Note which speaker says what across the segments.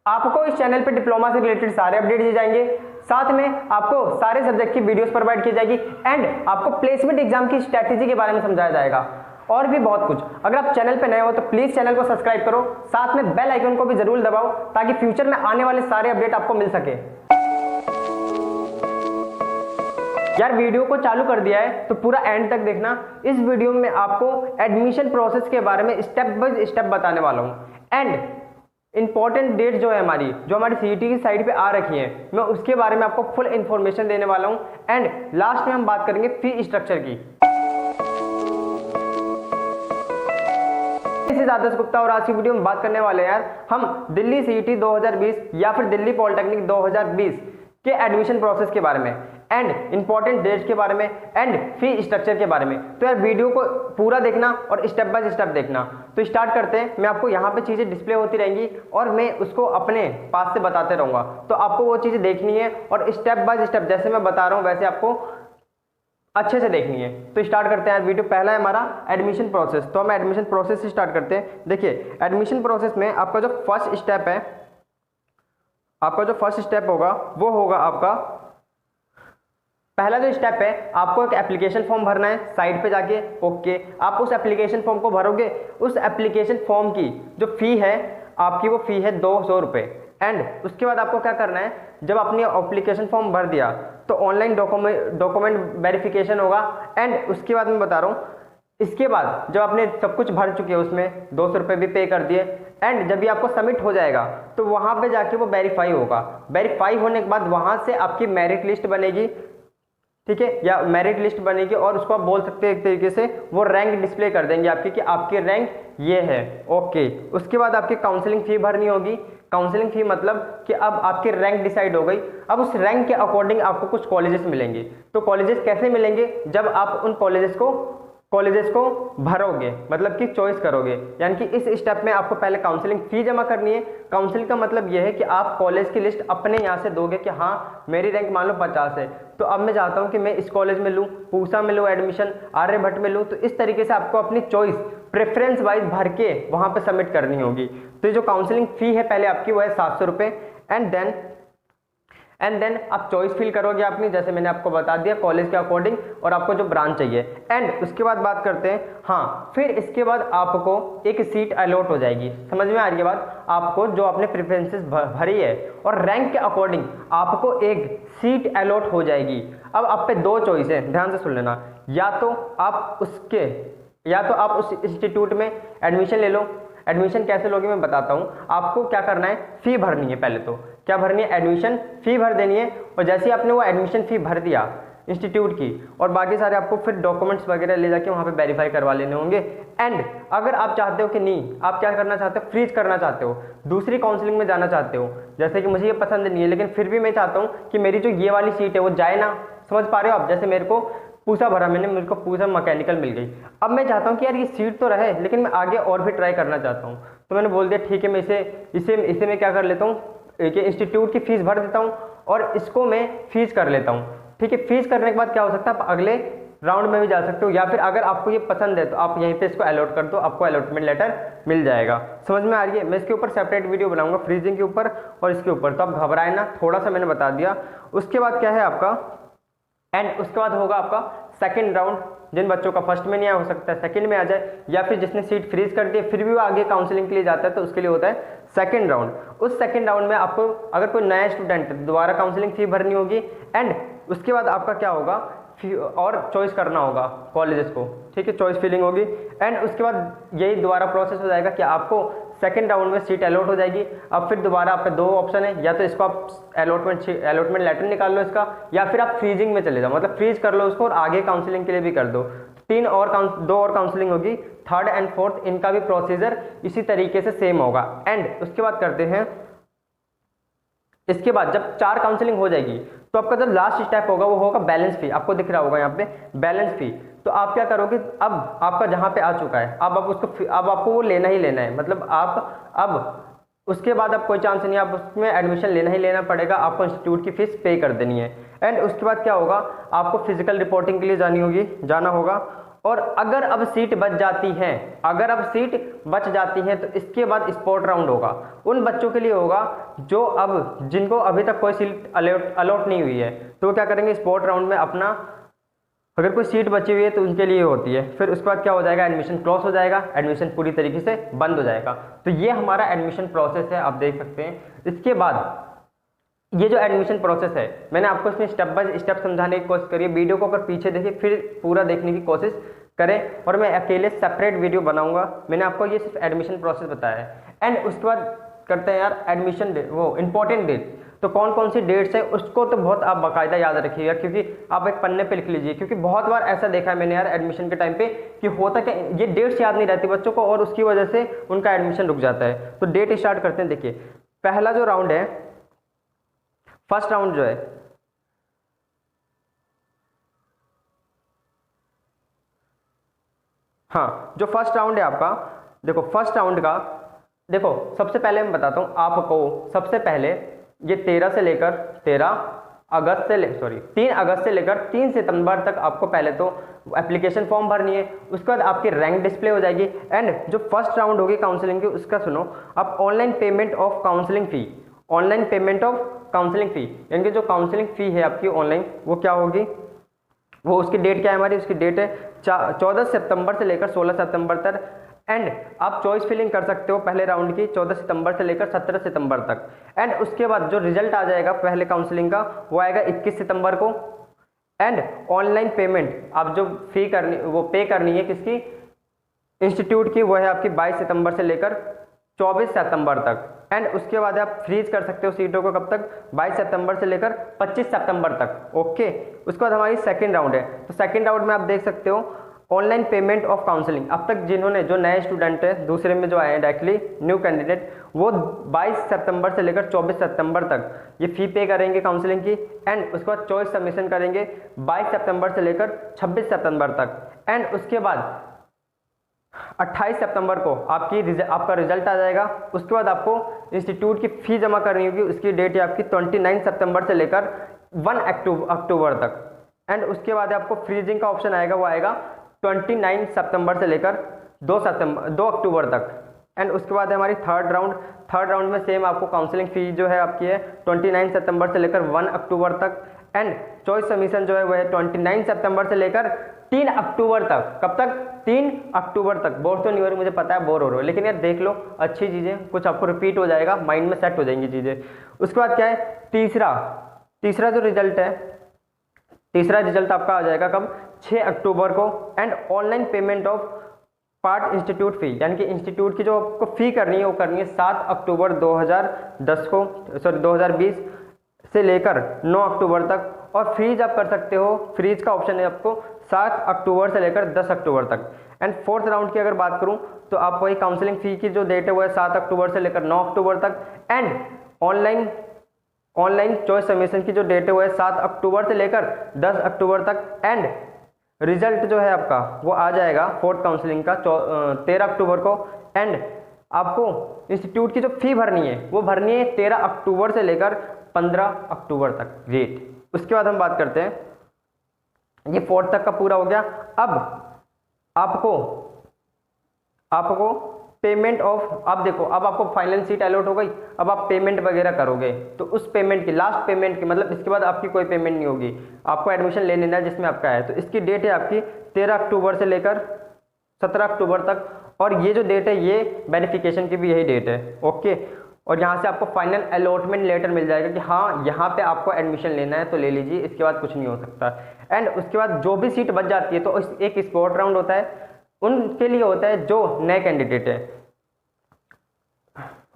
Speaker 1: आपको इस चैनल पे डिप्लोमा से रिलेटेड सारे अपडेट दिए जाएंगे, साथ में आपको सारे सब्जेक्ट की वीडियोस प्रोवाइड की जाएगी एंड आपको प्लेसमेंट एग्जाम की स्ट्रैटेजी के बारे में समझाया जाएगा और भी बहुत कुछ। अगर आप चैनल पे नए हो तो प्लीज चैनल को सब्सक्राइब करो, साथ में बेल आइकन को भी जरूर दबाओ ताकि फ्यूचर में आने वाले सारे अपडेट आपको मिल सके। यार वीडियो को चालू कर दिया है तो पूरा एंड तक देखना। इस वीडियो में आपको एडमिशन प्रोसेस के बारे में स्टेप बाय स्टेप बताने वाला हूं एंड इंपॉर्टेंट डेट जो है हमारी सीईटी की साइड पे आ रखी है, मैं उसके बारे में आपको फुल इंफॉर्मेशन देने वाला हूं एंड लास्ट में हम बात करेंगे फी स्ट्रक्चर की। आदर्श गुप्ता और आज की वीडियो में बात करने वाले हैं यार हम दिल्ली सीईटी 2020 या फिर दिल्ली पॉलिटेक्निक 2020 के एडमिशन प्रोसेस के बारे में एंड इंपॉर्टेंट डेट्स के बारे में एंड फी स्ट्रक्चर के बारे में। तो यार वीडियो को पूरा देखना और स्टेप बाय स्टेप देखना। तो स्टार्ट करते हैं। मैं आपको यहाँ पे चीजें डिस्प्ले होती रहेंगी और मैं उसको अपने पास से बताते रहूंगा, तो आपको वो चीजें देखनी है और स्टेप बाय स्टेप जैसे मैं बता रहा हूँ वैसे आपको अच्छे से देखनी है। तो स्टार्ट करते हैं वीडियो। पहला है हमारा एडमिशन प्रोसेस, तो हम एडमिशन प्रोसेस से स्टार्ट करते हैं। देखिए एडमिशन प्रोसेस में आपका जो फर्स्ट स्टेप है, होगा वो होगा आपका पहला जो स्टेप है, आपको एक एप्लीकेशन फॉर्म भरना है साइट पे जाके। ओके, आप उस एप्लीकेशन फॉर्म को भरोगे। उस एप्लीकेशन फॉर्म की जो फी है आपकी, वो फी है 200 रुपये एंड उसके बाद आपको क्या करना है, जब आपने एप्लीकेशन फॉर्म भर दिया तो ऑनलाइन डॉक्यूमेंट वेरिफिकेशन होगा एंड उसके बाद मैं बता रहा हूँ, इसके बाद जब आपने सब कुछ भर चुके हैं उसमें 200 रुपये भी पे कर दिए एंड जब भी आपको सबमिट हो जाएगा तो वहाँ पे जाके वो वेरीफाई होगा। वेरीफाई होने के बाद वहाँ से आपकी मेरिट लिस्ट बनेगी, ठीक है, या मेरिट लिस्ट बनेगी और उसको आप बोल सकते हैं एक तरीके से वो रैंक डिस्प्ले कर देंगे आपकी कि आपकी रैंक ये है। ओके, उसके बाद आपकी काउंसलिंग फी भरनी होगी। काउंसलिंग फी मतलब कि अब आपकी रैंक डिसाइड हो गई। अब उस रैंक के अकॉर्डिंग आपको कुछ कॉलेजेस मिलेंगे। तो कॉलेजेस कैसे मिलेंगे, जब आप उन कॉलेजेस को भरोगे, मतलब कि चॉइस करोगे। यानी कि इस स्टेप में आपको पहले काउंसलिंग फी जमा करनी है। काउंसिल का मतलब यह है कि आप कॉलेज की लिस्ट अपने यहाँ से दोगे कि हाँ मेरी रैंक मान लो 50 है, तो अब मैं चाहता हूँ कि मैं इस कॉलेज में लूँ, पूसा में लूँ एडमिशन, आर्यभट्ट में लूँ। तो इस तरीके से आपको अपनी चॉइस प्रेफरेंस वाइज भर के वहाँ पर सबमिट करनी होगी। तो ये जो काउंसलिंग फी है पहले आपकी वो है 700 रुपये एंड देन आप चॉइस फिल करोगे अपनी, जैसे मैंने आपको बता दिया कॉलेज के अकॉर्डिंग और आपको जो ब्रांच चाहिए। एंड उसके बाद बात करते हैं, हाँ फिर इसके बाद आपको एक सीट अलॉट हो जाएगी। समझ में आ रही है बात? आपको जो आपने प्रेफरेंसेस भरी है और रैंक के अकॉर्डिंग आपको एक सीट अलॉट हो जाएगी। अब आप पे दो चॉइस है, ध्यान से सुन लेना। या तो आप उस इंस्टीट्यूट में एडमिशन ले लो। एडमिशन कैसे लोगे मैं बताता हूँ। आपको क्या करना है, फी भरनी है। पहले तो क्या भरनी है, एडमिशन फी भर देनी है। और जैसे ही आपने वो एडमिशन फी भर दिया इंस्टीट्यूट की और बाकी सारे आपको फिर डॉक्यूमेंट्स वगैरह ले जाके वहाँ पे वेरीफाई करवा लेने होंगे। एंड अगर आप चाहते हो कि नहीं, आप क्या करना चाहते हो, फ्रीज करना चाहते हो, दूसरी काउंसलिंग में जाना चाहते हो, जैसे कि मुझे ये पसंद नहीं है लेकिन फिर भी मैं चाहता हूँ कि मेरी जो ये वाली सीट है वो जाए ना। समझ पा रहे हो आप? जैसे मेरे को पूसा भरा मैंने, मेरे को पूसा मैकेनिकल मिल गई। अब मैं चाहता हूँ कि यार ये सीट तो रहे लेकिन मैं आगे और भी ट्राई करना चाहता हूँ। तो मैंने बोल दिया ठीक है, मैं इसे मैं क्या कर लेता हूँ कि इंस्टीट्यूट की फीस भर देता हूँ और इसको मैं फीस कर लेता हूँ। ठीक है, फीस करने के बाद क्या हो सकता है, आप अगले राउंड में भी जा सकते हो या फिर अगर आपको ये पसंद है तो आप यहीं पे इसको अलॉट कर दो, आपको अलॉटमेंट लेटर मिल जाएगा। समझ में आ रही है? मैं इसके ऊपर सेपरेट वीडियो बनाऊंगा फ्रीजिंग के ऊपर और इसके ऊपर, तो आप घबराए ना, थोड़ा सा मैंने बता दिया। उसके बाद क्या है आपका, एंड उसके बाद होगा आपका सेकंड राउंड। जिन बच्चों का फर्स्ट में नहीं आया हो सकता है सेकंड में आ जाए, या फिर जिसने सीट फ्रीज कर दी फिर भी वो आगे काउंसलिंग के लिए जाता है तो उसके लिए होता है सेकंड राउंड। उस सेकंड राउंड में आपको अगर कोई नया स्टूडेंट दोबारा काउंसलिंग फी भरनी होगी एंड उसके बाद आपका क्या होगा, और चॉइस करना होगा कॉलेजेस को। ठीक है, चॉइस फिलिंग होगी एंड उसके बाद यही दोबारा प्रोसेस हो जाएगा कि आपको सेकंड राउंड में सीट अलॉट हो जाएगी। अब फिर दोबारा आपके दो ऑप्शन है, या तो इसको आप अलॉटमेंट लेटर निकाल लो इसका, या फिर आप फ्रीजिंग में चले जाओ, मतलब फ्रीज कर लो उसको और आगे काउंसलिंग के लिए भी कर दो। दो और काउंसलिंग होगी, थर्ड एंड फोर्थ, इनका भी प्रोसीजर इसी तरीके से सेम होगा। एंड उसके बाद करते हैं, इसके बाद जब 4 काउंसलिंग हो जाएगी तो आपका जो लास्ट स्टेप होगा वो होगा बैलेंस फी। आपको दिख रहा होगा यहाँ पे बैलेंस फी। तो आप क्या करोगे, अब आपका जहाँ पे आ चुका है अब आपको वो लेना ही लेना है। मतलब आप अब उसके बाद अब कोई चांस नहीं, आप उसमें एडमिशन लेना ही लेना पड़ेगा, आपको इंस्टीट्यूट की फीस पे कर देनी है। एंड उसके बाद क्या होगा, आपको फिजिकल रिपोर्टिंग के लिए जाना होगा और अगर अब सीट बच जाती है, अगर अब सीट बच जाती है तो इसके बाद स्पोर्ट राउंड होगा। उन बच्चों के लिए होगा जो अब जिनको अभी तक कोई सीट अलॉट नहीं हुई है, तो वो क्या करेंगे, स्पोर्ट राउंड में अपना अगर कोई सीट बची हुई है तो उनके लिए होती है। फिर उसके बाद क्या हो जाएगा, एडमिशन क्लोज हो जाएगा, एडमिशन पूरी तरीके से बंद हो जाएगा। तो ये हमारा एडमिशन प्रोसेस है, आप देख सकते हैं। इसके बाद ये जो एडमिशन प्रोसेस है, मैंने आपको इसमें स्टेप बाय स्टेप समझाने की कोशिश करी है। वीडियो को अगर पीछे देखिए फिर पूरा देखने की कोशिश करें, और मैं अकेले सेपरेट वीडियो बनाऊंगा। मैंने आपको ये सिर्फ एडमिशन प्रोसेस बताया है। एंड उसके बाद करते हैं यार एडमिशन डेट, वो इंपॉर्टेंट डेट। तो कौन कौन सी डेट्स है उसको तो बहुत आप बाकायदा याद रखिएगा, क्योंकि आप एक पन्ने पे लिख लीजिए, क्योंकि बहुत बार ऐसा देखा है मैंने यार एडमिशन के टाइम पे कि होता क्या, ये डेट्स याद नहीं रहती बच्चों को और उसकी वजह से उनका एडमिशन रुक जाता है। तो डेट स्टार्ट करते हैं। देखिए पहला जो राउंड है, फर्स्ट राउंड जो है, हाँ जो फर्स्ट राउंड है आपका, देखो फर्स्ट राउंड का, देखो सबसे पहले मैं बताता हूँ आपको। सबसे पहले ये 13 से लेकर 13 अगस्त से 3 अगस्त से लेकर 3 सितंबर तक आपको पहले तो एप्लीकेशन फॉर्म भरनी है। उसके बाद आपकी रैंक डिस्प्ले हो जाएगी। एंड जो फर्स्ट राउंड होगी काउंसलिंग की, उसका सुनो आप, online payment of counselling fee, online payment of counselling fee, यानी कि जो काउंसलिंग फी है आपकी ऑनलाइन, वो क्या होगी, वो उसकी डेट क्या है हमारी, उसकी डेट है 14 सितंबर से लेकर 16 सितंबर तक। एंड आप चॉइस फिलिंग कर सकते हो पहले राउंड की 14 सितंबर से लेकर 17 सितंबर तक। एंड उसके बाद जो रिजल्ट आ जाएगा पहले काउंसलिंग का, वो आएगा 21 सितंबर को। एंड ऑनलाइन पेमेंट आप जो फी करनी, वो पे करनी है किसकी, इंस्टीट्यूट की, वो है आपकी 22 सितंबर से लेकर 24 सितंबर तक। एंड उसके बाद आप फ्रीज कर सकते हो सीटों को, कब तक, 22 सितंबर से लेकर 25 सितंबर तक। ओके, उसके बाद हमारी सेकंड राउंड है। तो सेकंड राउंड में आप देख सकते हो ऑनलाइन पेमेंट ऑफ काउंसलिंग। अब तक जिन्होंने, जो नए स्टूडेंट है दूसरे में जो आए हैं डायरेक्टली न्यू कैंडिडेट, वो 22 सितंबर से लेकर 24 सितंबर तक ये फी पे करेंगे काउंसलिंग की। एंड उसके बाद चॉइस सबमिशन करेंगे 22 सितंबर से लेकर 26 सितंबर तक। एंड उसके बाद 28 सितंबर को आपका रिजल्ट आ जाएगा। उसके बाद आपको इंस्टीट्यूट की फी जमा करनी होगी, उसकी डेट है आपकी 29 सितंबर से लेकर 1 अक्टूबर तक। एंड उसके बाद आपको फ्रीजिंग का ऑप्शन आएगा, वो आएगा 29 सितंबर से लेकर 2 अक्टूबर तक। एंड उसके बाद है हमारी थर्ड राउंड में सेम आपको काउंसलिंग फी जो है आपकी है 29 सितंबर से लेकर 1 अक्टूबर तक। एंड चॉइस सबमिशन जो है वो है 29 सितंबर से लेकर 3 अक्टूबर तक। कब तक, 3 अक्टूबर तक। बोर तो नहीं हो रही, मुझे पता है बोर हो रहे हो, लेकिन यार देख लो अच्छी चीज़ें, कुछ आपको रिपीट हो जाएगा, माइंड में सेट हो जाएंगी चीज़ें। उसके बाद क्या है, तीसरा जो रिजल्ट है, तीसरा रिजल्ट आपका आ जाएगा कब, 6 अक्टूबर को। And online payment of part institute fee, यानी कि इंस्टीट्यूट की जो आपको फी करनी है वो करनी है 7 अक्टूबर 2020 से लेकर 9 अक्टूबर तक। और फ्रीज आप कर सकते हो, फ्रीज का ऑप्शन है आपको 7 अक्टूबर से लेकर 10 अक्टूबर तक। एंड फोर्थ राउंड की अगर बात करूं तो आप वही काउंसलिंग फी की जो डेट है वो है 7 अक्टूबर से लेकर 9 अक्टूबर तक। एंड ऑनलाइन चॉइस सबमिशन की जो डेट है वो है 7 अक्टूबर से लेकर 10 अक्टूबर तक। एंड रिजल्ट जो है आपका वो आ जाएगा फोर्थ काउंसलिंग का 13 अक्टूबर को। एंड आपको इंस्टीट्यूट की जो फी भरनी है वो भरनी है 13 अक्टूबर से लेकर 15 अक्टूबर तक। ग्रेट। उसके बाद हम बात करते हैं, ये फोर्थ तक का पूरा हो गया। अब आपको पेमेंट ऑफ, अब देखो अब आपको फाइनल सीट अलॉट हो गई, अब आप पेमेंट वगैरह करोगे तो उस पेमेंट की, लास्ट पेमेंट की, मतलब इसके बाद आपकी कोई पेमेंट नहीं होगी, आपको एडमिशन ले लेना है जिसमें आपका है। तो इसकी डेट है आपकी 13 अक्टूबर से लेकर 17 अक्टूबर तक। और ये जो डेट है ये वेरिफिकेशन की भी यही डेट है। ओके, और यहाँ से आपको फाइनल अलॉटमेंट लेटर मिल जाएगा कि हाँ यहाँ पे आपको एडमिशन लेना है तो ले लीजिए, इसके बाद कुछ नहीं हो सकता। एंड उसके बाद जो भी सीट बच जाती है तो एक स्पॉट राउंड होता है, उनके लिए होता है जो नए कैंडिडेट है,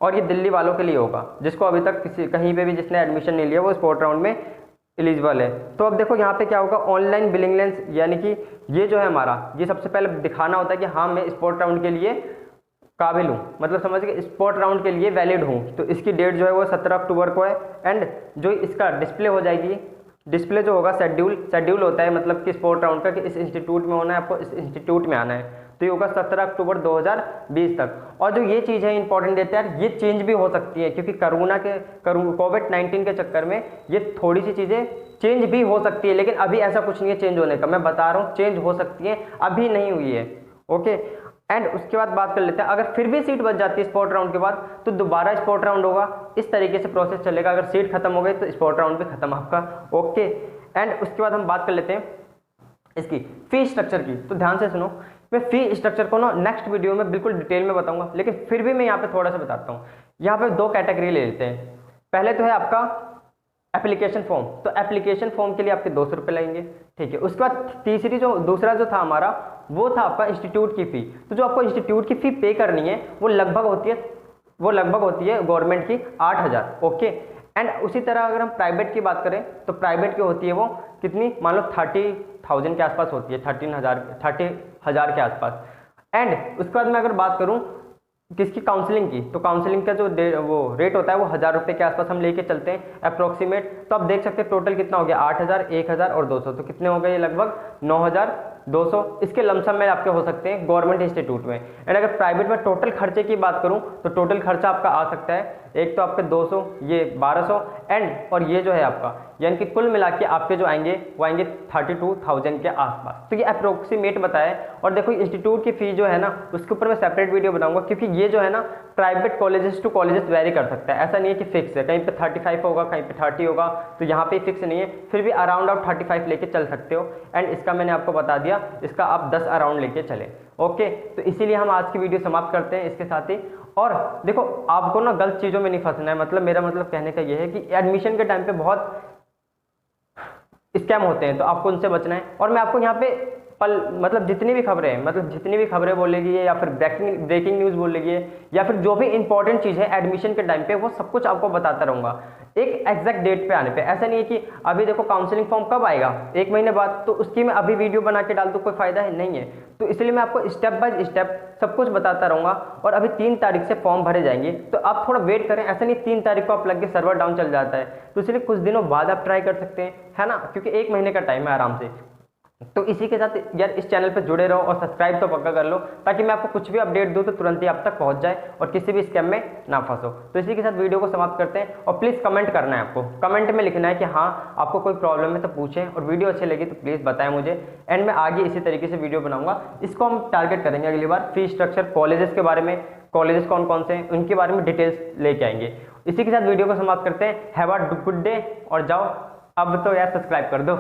Speaker 1: और ये दिल्ली वालों के लिए होगा जिसको अभी तक कहीं पे भी जिसने एडमिशन नहीं लिया वो स्पॉट राउंड में एलिजिबल है। तो अब देखो यहाँ पे क्या होगा, ऑनलाइन बिलिंगलेंस, यानी कि ये जो है हमारा, ये सबसे पहले दिखाना होता है कि हाँ मैं स्पॉट राउंड के लिए काबिल हूँ, मतलब समझ के स्पॉट राउंड के लिए वैलिड हूँ। तो इसकी डेट जो है वो 17 अक्टूबर को है। एंड जो इसका डिस्प्ले हो जाएगी, डिस्प्ले जो होगा शेड्यूल होता है, मतलब कि स्पॉट राउंड का कि इस इंस्टीट्यूट में होना है, आपको इस इंस्टीट्यूट में आना है। तो ये होगा 17 अक्टूबर 2020 तक। और जो ये चीज़ है इंपॉर्टेंट देते हैं यार, ये चेंज भी हो सकती है क्योंकि कोविड-19 के चक्कर में ये थोड़ी सी चीज़ें चेंज भी हो सकती है, लेकिन अभी ऐसा कुछ नहीं है चेंज होने का, मैं बता रहा हूँ चेंज हो सकती है, अभी नहीं हुई है। ओके, एंड उसके बाद बात कर लेते हैं, अगर फिर भी सीट बच जाती है स्पॉट राउंड के बाद तो दोबारा स्पॉट राउंड होगा, इस तरीके से प्रोसेस चलेगा। अगर सीट खत्म हो गई तो स्पॉट राउंड भी खत्म आपका। ओके, एंड उसके बाद हम बात कर लेते हैं इसकी फी स्ट्रक्चर की। तो ध्यान से सुनो, मैं फी स्ट्रक्चर को ना नेक्स्ट वीडियो में बिल्कुल डिटेल में बताऊंगा, लेकिन फिर भी मैं यहाँ पे थोड़ा सा बताता हूँ। यहाँ पे दो कैटेगरी ले लेते हैं। पहले तो है आपका एप्लीकेशन फॉर्म, तो एप्लीकेशन फॉर्म के लिए आपके 200 रुपये लगेंगे, ठीक है। उसके बाद तीसरी जो दूसरा जो था हमारा वो था आपका इंस्टीट्यूट की फ़ी। तो जो आपको इंस्टीट्यूट की फ़ी पे करनी है वो लगभग होती है गवर्नमेंट की 8000। ओके, एंड उसी तरह अगर हम प्राइवेट की बात करें तो प्राइवेट की होती है वो कितनी, मान लो 30,000 के आसपास होती है, 30,000 के आसपास। एंड उसके बाद मैं अगर बात करूँ किसकी, काउंसलिंग की, तो काउंसलिंग का जो वो रेट होता है वो 1000 रुपये के आसपास हम लेके चलते हैं अप्रोक्सीमेट। तो आप देख सकते हैं टोटल कितना हो गया, 8000, 1000 और 200, तो कितने हो गए, लगभग 9200। इसके लमसम में आपके हो सकते हैं गवर्नमेंट इंस्टीट्यूट में। एंड अगर प्राइवेट में टोटल खर्चे की बात करूं तो टोटल खर्चा आपका आ सकता है, एक तो आपके 200, ये 1200, एंड और ये जो है आपका, यानी कि कुल मिला के आपके जो आएंगे वो आएंगे 32,000 के आसपास। तो ये अप्रोक्सीमेट बताया। और देखो इंस्टीट्यूट की फी जो है ना उसके ऊपर मैं सेपरेट वीडियो बनाऊंगा, क्योंकि ये जो है ना private colleges to colleges vary कर सकता है, ऐसा नहीं है कि फिक्स है, कहीं पे 35 होगा, कहीं पे 30 होगा, तो यहाँ पे फिक्स नहीं है, फिर भी अराउंड आप 35 लेके चल सकते हो। एंड इसका मैंने आपको बता दिया, इसका आप 10 अराउंड लेके चले। ओके, तो इसीलिए हम आज की वीडियो समाप्त करते हैं इसके साथ ही। और देखो आपको ना गलत चीज़ों में नहीं फंसना है, मतलब मेरा मतलब कहने का ये है कि एडमिशन के टाइम पे बहुत स्कैम होते हैं, तो आपको उनसे बचना है। और मैं आपको यहाँ पे मतलब जितनी भी खबरें बोलेगी या फिर ब्रेकिंग न्यूज़ बोलेगी या फिर जो भी इंपॉर्टेंट चीज़ है एडमिशन के टाइम पे, वो सब कुछ आपको बताता रहूँगा एक एग्जैक्ट डेट पे आने पे। ऐसा नहीं है कि अभी देखो काउंसलिंग फॉर्म कब आएगा, 1 महीने बाद, तो उसकी मैं अभी वीडियो बना के डाल दूँ, कोई फायदा है नहीं है। तो इसलिए मैं आपको स्टेप बाय स्टेप सब कुछ बताता रहूँगा। और अभी 3 तारीख से फॉर्म भरे जाएंगे, तो आप थोड़ा वेट करें, ऐसा नहीं 3 तारीख को आप लग के सर्वर डाउन चल जाता है, तो इसलिए कुछ दिनों बाद आप ट्राई कर सकते हैं, है ना, क्योंकि 1 महीने का टाइम है आराम से। तो इसी के साथ यार इस चैनल पे जुड़े रहो और सब्सक्राइब तो पक्का कर लो, ताकि मैं आपको कुछ भी अपडेट दूं तो तुरंत ही आप तक पहुंच जाए और किसी भी स्कैम में ना फंसो। तो इसी के साथ वीडियो को समाप्त करते हैं। और प्लीज़ कमेंट करना है, आपको कमेंट में लिखना है कि हाँ आपको कोई प्रॉब्लम है तो पूछें, और वीडियो अच्छी लगी तो प्लीज़ बताएं मुझे। एंड मैं आगे इसी तरीके से वीडियो बनाऊंगा, इसको हम टारगेट करेंगे अगली बार, फी स्ट्रक्चर, कॉलेजेस के बारे में, कॉलेजेस कौन कौन से हैं उनके बारे में डिटेल्स लेके आएंगे। इसी के साथ वीडियो को समाप्त करते हैं। हैव अ गुड डे, और जाओ अब तो यार सब्सक्राइब कर दो।